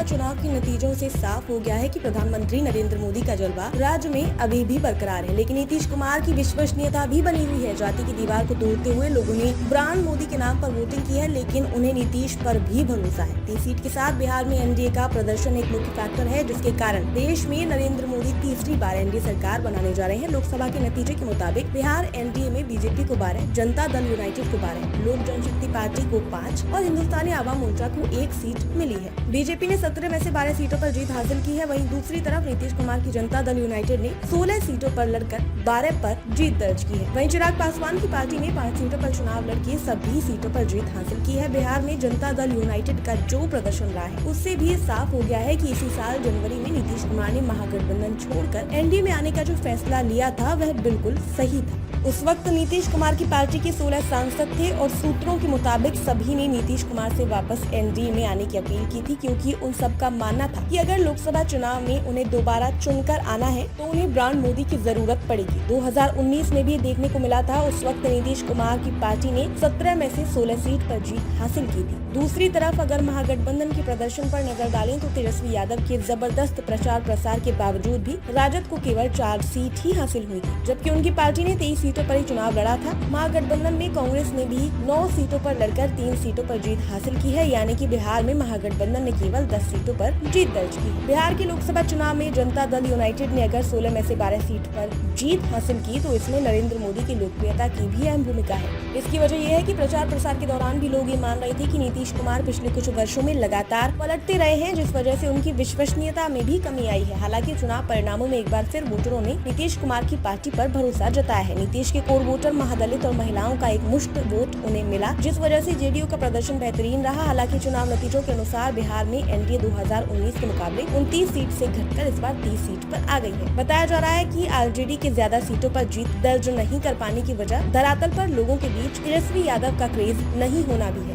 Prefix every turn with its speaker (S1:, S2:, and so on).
S1: चुनाव के नतीजों से साफ हो गया है कि प्रधानमंत्री नरेंद्र मोदी का जलवा राज्य में अभी भी बरकरार है, लेकिन नीतीश कुमार की विश्वसनीयता भी बनी हुई है। जाति की दीवार को तोड़ते हुए लोगों ने ब्रांड मोदी के नाम पर वोटिंग की है, लेकिन उन्हें नीतीश पर भी भरोसा है। 30 सीट के साथ बिहार में एनडीए का प्रदर्शन एक मुख्य फैक्टर है, जिसके कारण देश में नरेंद्र मोदी तीसरी बार एनडीए सरकार बनाने जा रहे हैं। लोकसभा के नतीजे के मुताबिक बिहार एनडीए में बीजेपी को 12, जनता दल यूनाइटेड को 12, लोक जनशक्ति पार्टी को 5 और हिंदुस्तानी आवाम मोर्चा को 1 सीट मिली है। बीजेपी ने 17 में से 12 सीटों पर जीत हासिल की है। वहीं दूसरी तरफ नीतीश कुमार की जनता दल यूनाइटेड ने 16 सीटों पर लड़कर 12 पर जीत दर्ज की है। वहीं चिराग पासवान की पार्टी ने 5 सीटों पर चुनाव लड़के सभी सीटों पर जीत हासिल की है। बिहार में जनता दल यूनाइटेड का जो प्रदर्शन रहा है, उससे भी साफ हो गया है कि इसी साल जनवरी में नीतीश कुमार ने महागठबंधन छोड़कर एनडीए में आने का जो फैसला लिया था, वह बिल्कुल सही था। उस वक्त नीतीश कुमार की पार्टी के 16 सांसद थे और सूत्रों के मुताबिक सभी ने नीतीश कुमार से वापस एनडीए में आने की अपील की थी, क्योंकि उन सबका मानना था कि अगर लोकसभा चुनाव में उन्हें दोबारा चुनकर आना है तो उन्हें ब्रांड मोदी की जरूरत पड़ेगी। 2019 में भी देखने को मिला था। उस वक्त नीतीश कुमार की पार्टी ने 17 में से 16 सीट पर जीत हासिल की थी। दूसरी तरफ अगर महागठबंधन के प्रदर्शन पर नजर डालें तो तेजस्वी यादव के जबरदस्त प्रचार प्रसार के बावजूद भी राजद को केवल 4 सीट ही हासिल हुई थी, जबकि उनकी पार्टी ने 23 सीटों पर ही चुनाव लड़ा था। महागठबंधन में कांग्रेस ने भी 9 सीटों पर लड़कर 3 सीटों पर जीत हासिल की है, यानी कि बिहार में महागठबंधन ने केवल 10 सीटों पर जीत दर्ज की। बिहार के लोकसभा चुनाव में जनता दल यूनाइटेड ने अगर 16 में से 12 सीट पर जीत हासिल की तो इसमें नरेंद्र मोदी की लोकप्रियता की भी अहम भूमिका है। इसकी वजह यह है कि प्रचार प्रसार के दौरान भी लोग ये मान रहे थे कि नीतीश कुमार पिछले कुछ वर्षों में लगातार पलटते रहे हैं, जिस वजह से उनकी विश्वसनीयता में भी कमी आई है। हालांकि चुनाव परिणामों में एक बार फिर वोटरों ने नीतीश कुमार की पार्टी पर भरोसा जताया है। नीतीश के कोर वोटर महादलित और महिलाओं का एक मुश्त वोट उन्हें मिला, जिस वजह से जेडीयू का प्रदर्शन बेहतरीन रहा। हालांकि चुनाव नतीजों के अनुसार बिहार में एनडीए 2019 के मुकाबले 29 सीट से घटकर इस बार 30 सीट पर आ गई है। बताया जा रहा है कि आरजेडी के ज्यादा सीटों पर जीत दर्ज नहीं कर पाने की वजह धरातल पर लोगों के बीच तेजस्वी यादव का क्रेज नहीं होना भी है।